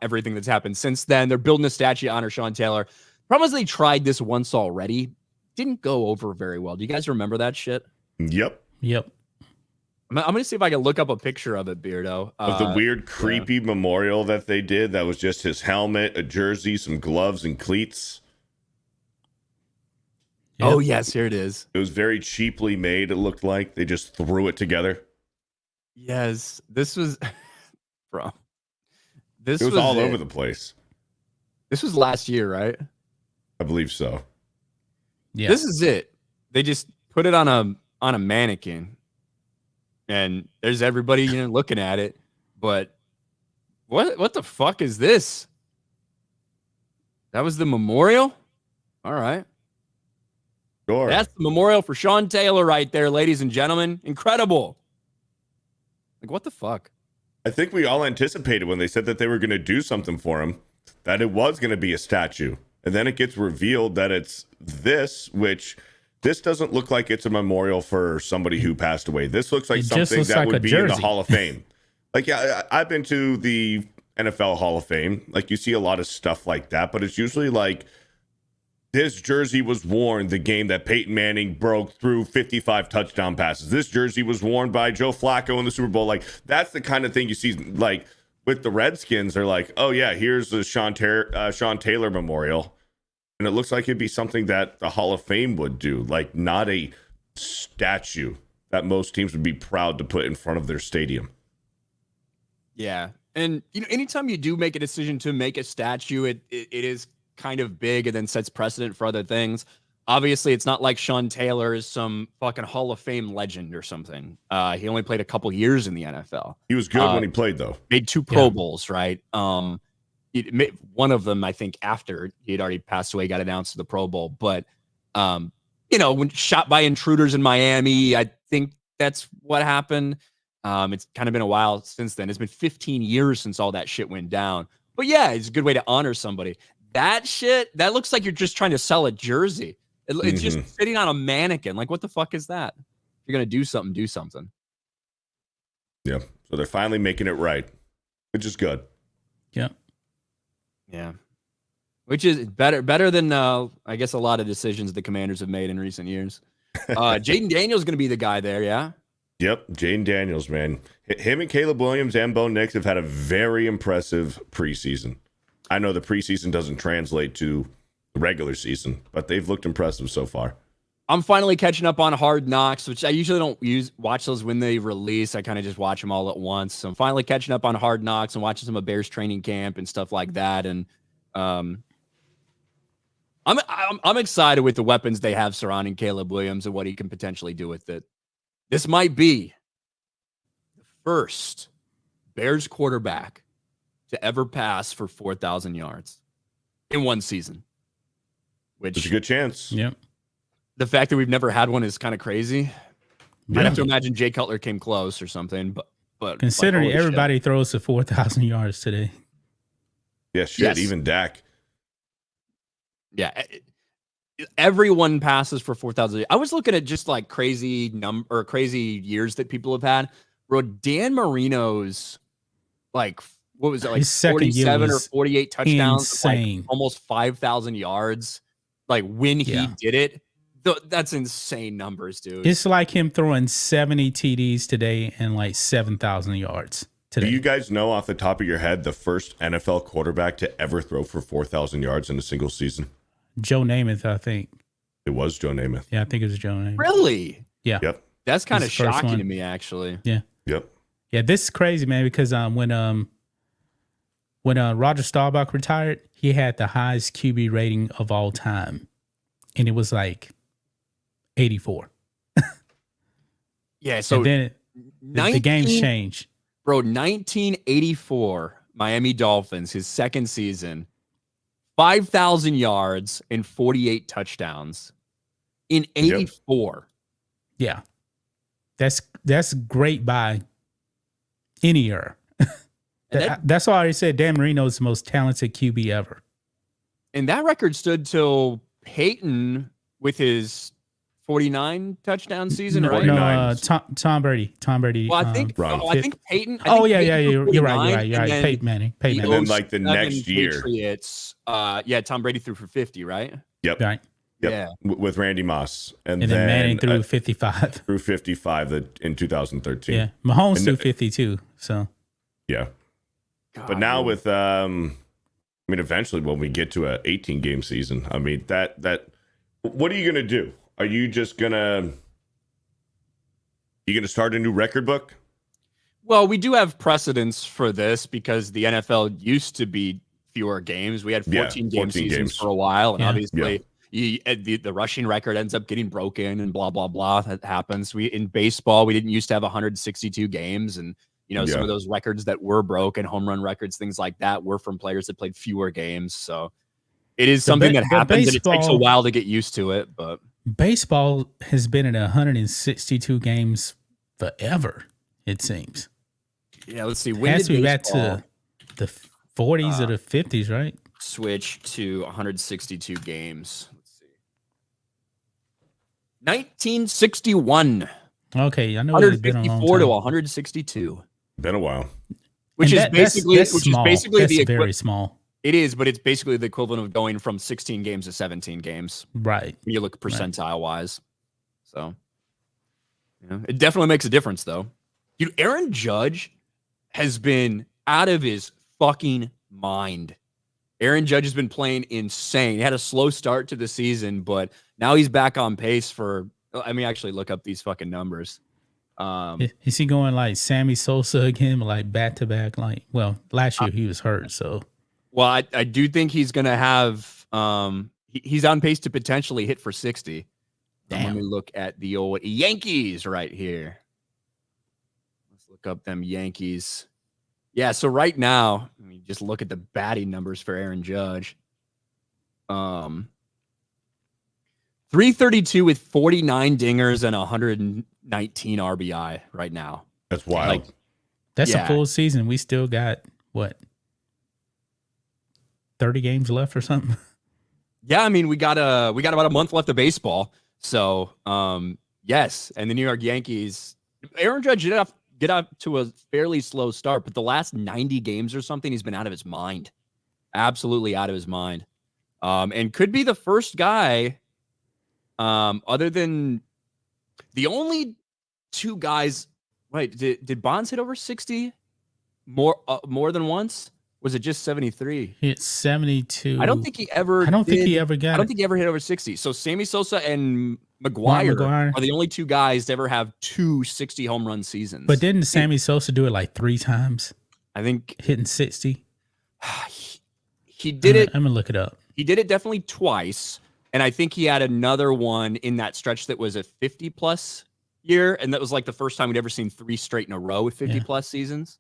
everything that's happened since then. They're building a statue to honor Sean Taylor. Problem is they tried this once already. Didn't go over very well. Do you guys remember that shit? Yep. I'm going to see if I can look up a picture of it, Beardo. Of the weird, creepy memorial that they did. That was just his helmet, a jersey, some gloves, and cleats. Yep. Oh, yes, here it is. It was very cheaply made, it looked like. They just threw it together. Yes, this was... Bro. It was all over the place. This was last year, right? I believe so. Yeah. This is it. They just put it on a mannequin, and there's everybody looking at it. But what the fuck is this? That was the memorial? All right. Sure. That's the memorial for Sean Taylor right there, ladies and gentlemen. Incredible. Like, what the fuck? I think we all anticipated when they said that they were going to do something for him, that it was going to be a statue. And then it gets revealed that it's this doesn't look like it's a memorial for somebody who passed away. This looks like something that would be in the Hall of Fame. Like, yeah, I've been to the NFL Hall of Fame. Like, you see a lot of stuff like that, but it's usually like, this jersey was worn the game that Peyton Manning broke through 55 touchdown passes. This jersey was worn by Joe Flacco in the Super Bowl. Like, that's the kind of thing you see. Like, with the Redskins, they're like, oh, yeah, here's the Sean Taylor Memorial. And it looks like it'd be something that the Hall of Fame would do. Like, not a statue that most teams would be proud to put in front of their stadium. Yeah. And, anytime you do make a decision to make a statue, it is kind of big and then sets precedent for other things. Obviously, it's not like Sean Taylor is some fucking Hall of Fame legend or something. He only played a couple years in the NFL. He was good when he played, though. Made 2 Pro Bowls, right? One of them, I think, after he had already passed away, got announced to the Pro Bowl. But, when shot by intruders in Miami, I think that's what happened. It's kind of been a while since then. It's been 15 years since all that shit went down. But yeah, it's a good way to honor somebody. That shit, that looks like you're just trying to sell a jersey. It's just sitting on a mannequin. Like, what the fuck is that? If you're going to do something, do something. Yeah. So they're finally making it right, which is good. Yep. Yeah. Which is better than, I guess, a lot of decisions the Commanders have made in recent years. Jaden Daniels going to be the guy there, yeah? Yep. Jaden Daniels, man. Him and Caleb Williams and Bo Nix have had a very impressive preseason. I know the preseason doesn't translate to the regular season, but they've looked impressive so far. I'm finally catching up on Hard Knocks, which I usually don't watch those when they release. I kind of just watch them all at once. So I'm finally catching up on Hard Knocks and watching some of Bears training camp and stuff like that. And I'm excited with the weapons they have surrounding Caleb Williams and what he can potentially do with it. This might be the first Bears quarterback to ever pass for 4,000 yards in one season. Which it's a good chance. Yep. The fact that we've never had one is kind of crazy. I'd have to imagine Jay Cutler came close or something, but considering everybody throws to 4,000 yards today. Yeah, shit, yes. Even Dak. Yeah, everyone passes for 4,000. I was looking at just like crazy years that people have had. Bro, Dan Marino's like, what was it, like 47 or 48 touchdowns, like almost 5,000 yards, like when he did it. That's insane numbers, dude. It's like him throwing 70 TDs today and like 7,000 yards today. Do you guys know off the top of your head the first NFL quarterback to ever throw for 4,000 yards in a single season? Joe Namath, I think. It was Joe Namath. Yeah, I think it was Joe Namath. Really? Yeah. Yep. That's kind of shocking to me, actually. Yeah. Yep. Yeah, this is crazy, man, because when Roger Staubach retired, he had the highest QB rating of all time. And it was like 84. Yeah, so and then the game's changed. Bro, 1984 Miami Dolphins, his second season, 5,000 yards and 48 touchdowns in 84. Yep. Yeah. That's great by any era. That's why I said Dan Marino is the most talented QB ever. And that record stood till Peyton with his 49 touchdown season, right? No, Tom Brady. Well, I think Peyton. You're right. Peyton Manning. And then like the next year, Patriots. Tom Brady threw for 50, right? Yep. Right. Yep. Yeah. With Randy Moss, and then Manning threw 55. Threw 55 in 2013. Yeah, Mahomes threw 52. So. Yeah. God, but now with eventually when we get to a 18-game season, I mean that what are you gonna do? Are you just gonna start a new record book? Well, we do have precedents for this because the NFL used to be fewer games. We had 14 game seasons for a while, and obviously The rushing record ends up getting broken and blah, blah, blah. That happens. In baseball, we didn't used to have 162 games. And, some of those records that were broken, home run records, things like that, were from players that played fewer games. So it is something that happens, and it takes a while to get used to it. But baseball has been in 162 games forever, it seems. Yeah, let's see. It has to be back to the 40s or the 50s, right? Switch to 162 games. Let's see. 1961. Okay, I know 154 to 162. Been a while. Which is basically very small. It is, but it's basically the equivalent of going from 16 games to 17 games. Right. When you look percentile wise. So, it definitely makes a difference, though. Dude, Aaron Judge has been out of his fucking mind. Aaron Judge has been playing insane. He had a slow start to the season, but now he's back on pace for. Let me actually look up these fucking numbers. Is he going like Sammy Sosa again, like back to back? Like, well, last year he was hurt, so. Well, I do think he's going to have. He's on pace to potentially hit for 60. Let me look at the old Yankees right here. Let's look up them Yankees. Yeah, so right now, let me just look at the batting numbers for Aaron Judge. 332 with 49 dingers and 119 RBI right now. That's wild. That's a full season. We still got what? 30 games left or something? Yeah, I mean, we got about a month left of baseball. So, yes, and the New York Yankees, Aaron Judge get up to a fairly slow start, but the last 90 games or something, he's been out of his mind. Absolutely out of his mind. And could be the first guy, other than the only two guys. Wait, did Bonds hit over 60 more than once? Was it just 73? Hit 72. I don't think he ever hit over 60. So Sammy Sosa and McGuire are the only two guys to ever have 2 60 home run seasons. But didn't Sammy Sosa do it like 3 times? I think hitting 60. He did it. I'm gonna look it up. He did it definitely twice, and I think he had another one in that stretch that was a 50+ year, and that was like the first time we'd ever seen 3 straight in a row with 50+ seasons.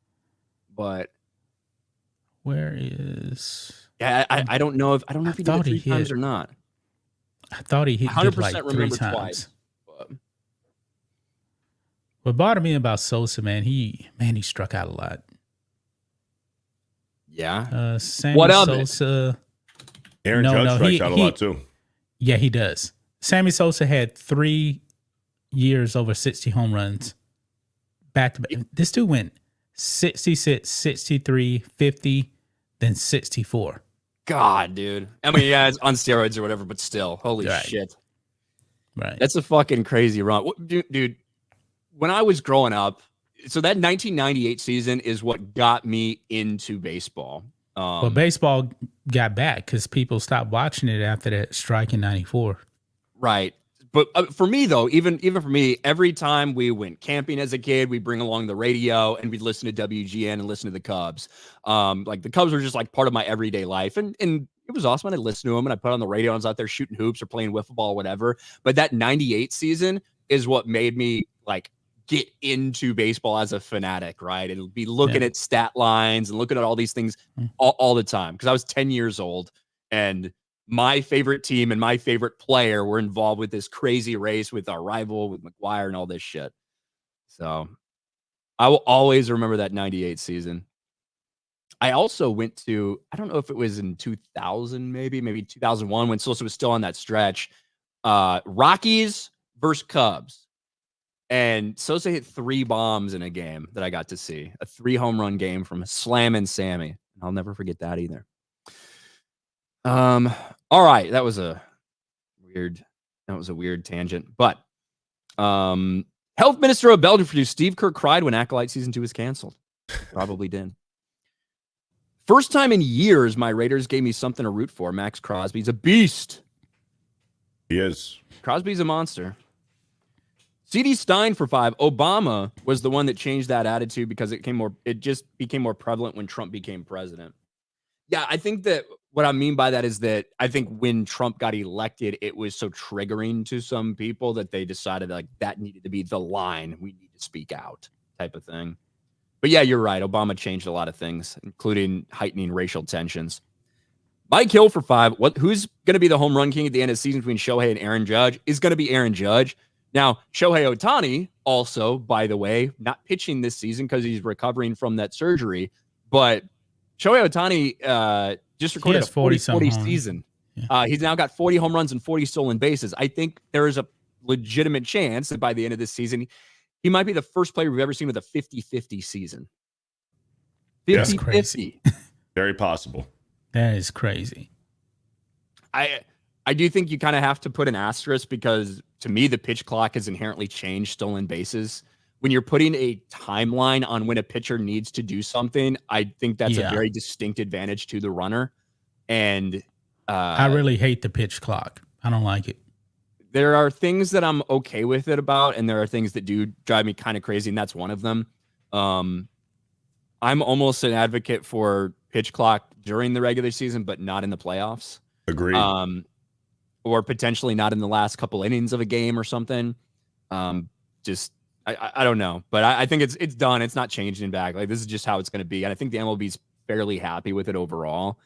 But where is? Yeah, I don't know if he did it 3 times or not. I thought he hit 100% like 3 times. Twice, what bothered me about Sosa, man, he struck out a lot. Yeah. Sammy Sosa. Aaron Judge strikes out a lot too. Yeah, he does. Sammy Sosa had 3 years over 60 home runs back to back. This dude went 66, 63, 50, then 64. God, dude. I mean, yeah, it's on steroids or whatever, but still, holy shit. Right. That's a fucking crazy run. Dude, when I was growing up, so that 1998 season is what got me into baseball. Well, baseball got back because people stopped watching it after that strike in 94. Right. But for me, though, even for me, every time we went camping as a kid, we'd bring along the radio and we'd listen to WGN and listen to the Cubs. Like the Cubs were just like part of my everyday life. And it was awesome. And I listened to them and I put on the radio and I was out there shooting hoops or playing wiffle ball or whatever. But that 98 season is what made me like get into baseball as a fanatic, right? And be looking at stat lines and looking at all these things all the time. Because I was 10 years old and my favorite team and my favorite player were involved with this crazy race with our rival, with McGuire and all this shit. So I will always remember that 98 season. I also went to, I don't know if it was in 2000, maybe 2001 when Sosa was still on that stretch. Rockies versus Cubs. And Sosa hit 3 bombs in a game that I got to see. A 3 home run game from Slam and Sammy. I'll never forget that either. All right, that was a weird tangent. But Health Minister of Belgium produced Steve Kerr cried when Acolyte Season 2 was canceled. Probably did. First time in years my Raiders gave me something to root for. Max Crosby's a beast. He is. Crosby's a monster. C.D. Stein for 5. Obama was the one that changed that attitude because it just became more prevalent when Trump became president. Yeah, I think that what I mean by that is that I think when Trump got elected, it was so triggering to some people that they decided like that needed to be the line. We need to speak out type of thing. But yeah, you're right. Obama changed a lot of things, including heightening racial tensions. Mike Hill for 5. Who's going to be the home run king at the end of the season between Shohei and Aaron Judge? Is going to be Aaron Judge. Now, Shohei Ohtani also, by the way, not pitching this season because he's recovering from that surgery, but Shohei Ohtani just recorded a 40 season. Yeah. He's now got 40 home runs and 40 stolen bases. I think there is a legitimate chance that by the end of this season, he might be the first player we've ever seen with a 50-50 season. 50-50. Very possible. That is crazy. I do think you kind of have to put an asterisk because to me, the pitch clock has inherently changed stolen bases. When you're putting a timeline on when a pitcher needs to do something, I think that's a very distinct advantage to the runner. And I really hate the pitch clock. I don't like it. There are things that I'm okay with it about, and there are things that do drive me kind of crazy, and that's one of them. I'm almost an advocate for pitch clock during the regular season, but not in the playoffs. Agreed. Or potentially not in the last couple innings of a game or something. I don't know, but I think it's done. It's not changing back. Like this is just how it's going to be. And I think the MLB's fairly happy with it overall.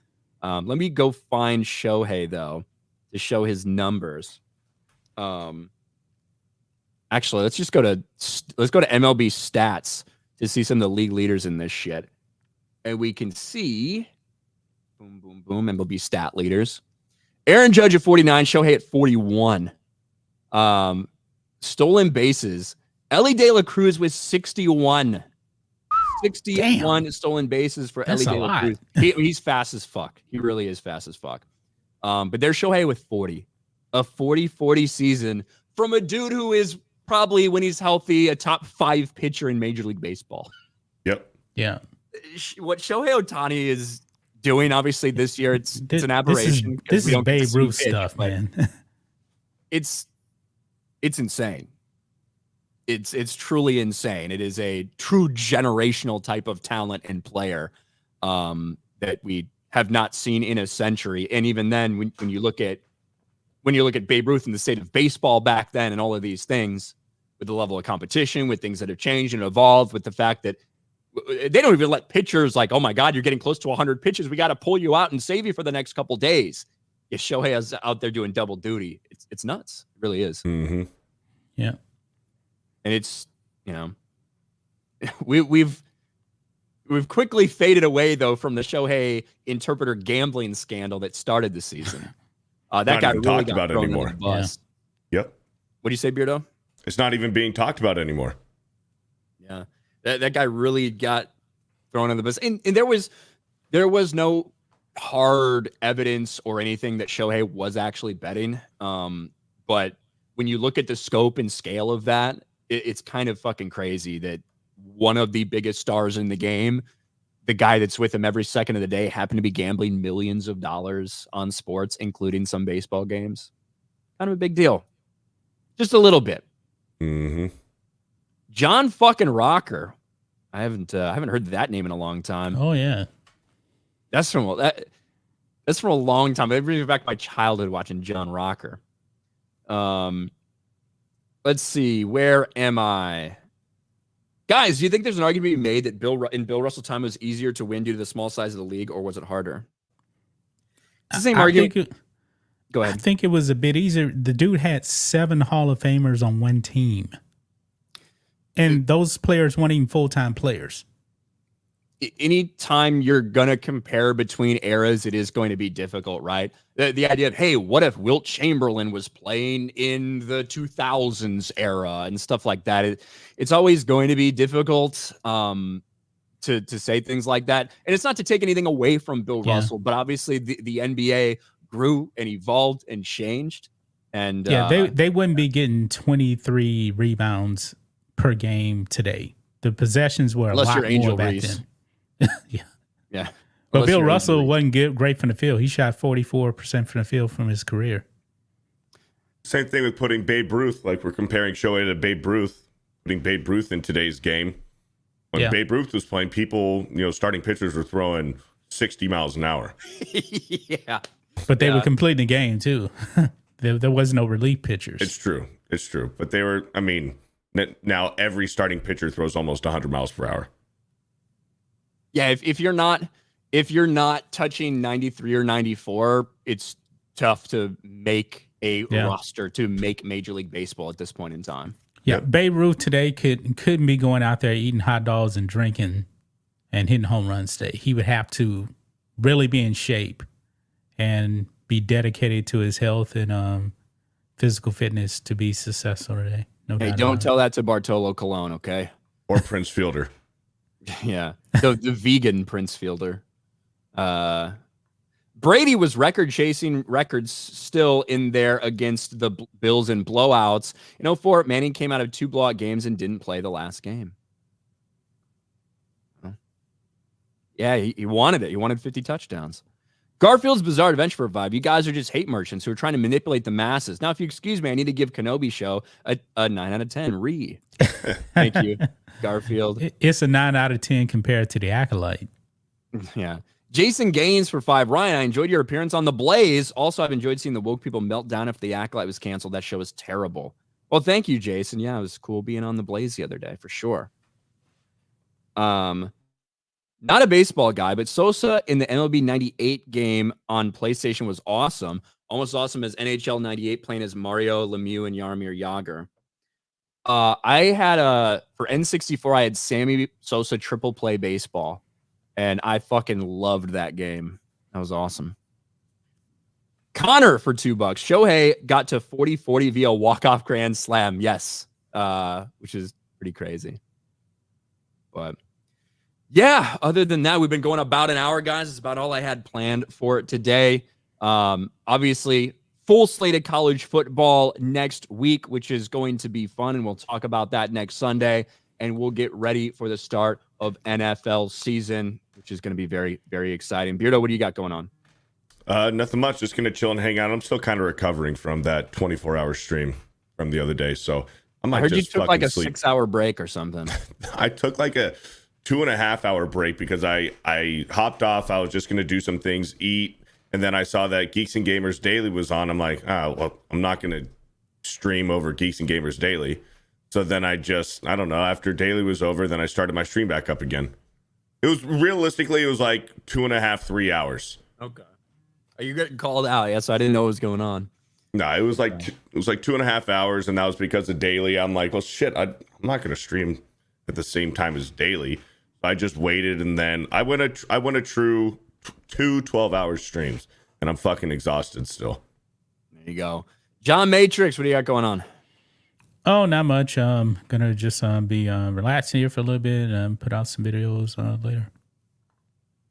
Let me go find Shohei though, to show his numbers. Actually, let's go to MLB stats to see some of the league leaders in this shit. And we can see boom, boom, boom, MLB stat leaders. Aaron Judge at 49, Shohei at 41. Stolen bases. Ellie De La Cruz with 61. 61 Damn. Stolen bases for Ellie De La Cruz. He's fast as fuck. He really is fast as fuck. But there's Shohei with 40. A 40-40 season from a dude who is probably, when he's healthy, a top 5 pitcher in Major League Baseball. Yep. Yeah. What Shohei Ohtani is doing, obviously, this year, it's an aberration. This is Babe Ruth stuff, man. It's insane. It's truly insane. It is a true generational type of talent and player that we have not seen in a century. And even then, when you look at Babe Ruth and the state of baseball back then and all of these things, with the level of competition, with things that have changed and evolved, with the fact that they don't even let pitchers like, oh my God, you're getting close to 100 pitches. We got to pull you out and save you for the next couple days. If Shohei is out there doing double duty, it's nuts. It really is. Mm-hmm. Yeah. And it's, we've quickly faded away though from the Shohei interpreter gambling scandal that started the season. That guy really talked got about it thrown anymore. under the bus. Yeah. Yep. What do you say, Beardo? It's not even being talked about anymore. Yeah. That guy really got thrown on the bus. And there was no hard evidence or anything that Shohei was actually betting. But when you look at the scope and scale of that, it's kind of fucking crazy that one of the biggest stars in the game, the guy that's with him every second of the day, happened to be gambling millions of dollars on sports, including some baseball games. Kind of a big deal. Just a little bit. Mm-hmm. John fucking Rocker. I haven't heard that name in a long time. Oh yeah. That's from a long time. It brings me back to my childhood watching John Rocker. Let's see. Where am I? Guys, do you think there's an argument to be made that Bill Russell's time was easier to win due to the small size of the league, or was it harder? It's the same argument. Go ahead. I think it was a bit easier. The dude had 7 Hall of Famers on one team. And those players weren't even full-time players. Anytime you're going to compare between eras, it is going to be difficult, right? The idea of, hey, what if Wilt Chamberlain was playing in the 2000s era and stuff like that? It's always going to be difficult to say things like that. And it's not to take anything away from Bill Russell, but obviously the NBA grew and evolved and changed. And they wouldn't be getting 23 rebounds per game today. The possessions were a lot more back then. Yeah. But Bill Russell wasn't great from the field. He shot 44% from the field from his career. Same thing with putting Babe Ruth, like we're comparing Shohei to Babe Ruth, putting Babe Ruth in today's game. When Babe Ruth was playing, people, starting pitchers were throwing 60 miles an hour. Yeah. But they were completing the game too. There was no relief pitchers. It's true. It's true. But they were, I mean, now every starting pitcher throws almost 100 miles per hour. Yeah, if you're not touching 93 or 94, it's tough to make a roster, to make Major League Baseball at this point in time. Yeah, Babe Ruth today couldn't be going out there eating hot dogs and drinking and hitting home runs today. He would have to really be in shape and be dedicated to his health and physical fitness to be successful today. No doubt. Hey, don't tell that to Bartolo Colon, okay? Or Prince Fielder. Yeah, the vegan Prince Fielder. Brady was chasing records still in there against the Bills in blowouts. In 2004, Manning came out of 2 blowout games and didn't play the last game. Yeah, he wanted it. He wanted 50 touchdowns. Garfield's Bizarre Adventure for Vibe. You guys are just hate merchants who are trying to manipulate the masses. Now, if you excuse me, I need to give Kenobi Show a 9 out of 10. Thank you, Garfield. It's a 9 out of 10 compared to the Acolyte. Yeah. Jason Gaines for 5. Ryan, I enjoyed your appearance on The Blaze. Also, I've enjoyed seeing the woke people melt down if the Acolyte was canceled. That show was terrible. Well, thank you, Jason. Yeah, it was cool being on The Blaze the other day, for sure. Not a baseball guy, but Sosa in the MLB 98 game on PlayStation was awesome. Almost awesome as NHL 98 playing as Mario Lemieux and Jaromir Jagr. I had for N64, I had Sammy Sosa triple play baseball. And I fucking loved that game. That was awesome. Connor for $2. Shohei got to 40-40 via walk-off grand slam. Yes. Which is pretty crazy. But yeah, other than that, we've been going about an hour, guys. It's about all I had planned for today. Obviously, full slate of college football next week, which is going to be fun. And we'll talk about that next Sunday. And we'll get ready for the start of NFL season, which is going to be very, very exciting. Beardo, what do you got going on? Nothing much. Just going to chill and hang out. I'm still kind of recovering from that 24-hour stream from the other day. So I might just you took like a 6-hour break or something. I took like a 2.5-hour break because I hopped off. I was just going to do some things, eat. And then I saw that Geeks and Gamers Daily was on. I'm like, well, I'm not going to stream over Geeks and Gamers Daily. So then I don't know, after Daily was over, then I started my stream back up again. It was like 2.5, 3 hours. Okay. Are you getting called out? Yeah, so I didn't know what was going on. No, it was like 2.5 hours, and that was because of Daily. I'm like, well, shit, I'm not going to stream at the same time as Daily. I just waited, and then I went a true 2 12-hour streams, and I'm fucking exhausted still. There you go. John Matrix, what do you got going on? Oh, not much. Gonna just be relaxing here for a little bit and put out some videos later.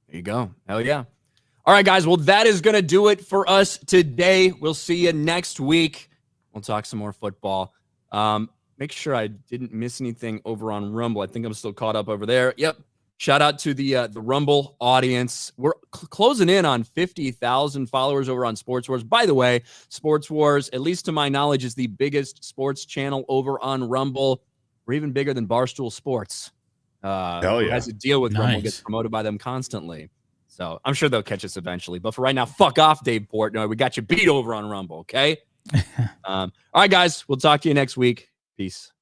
There you go. Hell yeah. All right, guys. Well, that is gonna do it for us today. We'll see you next week. We'll talk some more football. Make sure I didn't miss anything over on Rumble. I think I'm still caught up over there. Yep. Shout out to the Rumble audience. We're closing in on 50,000 followers over on Sports Wars. By the way, Sports Wars, at least to my knowledge, is the biggest sports channel over on Rumble. We're even bigger than Barstool Sports. Hell yeah. Has a deal with Rumble, gets promoted by them constantly. So I'm sure they'll catch us eventually. But for right now, fuck off, Dave Portnoy. We got you beat over on Rumble, okay? All right, guys. We'll talk to you next week. Peace.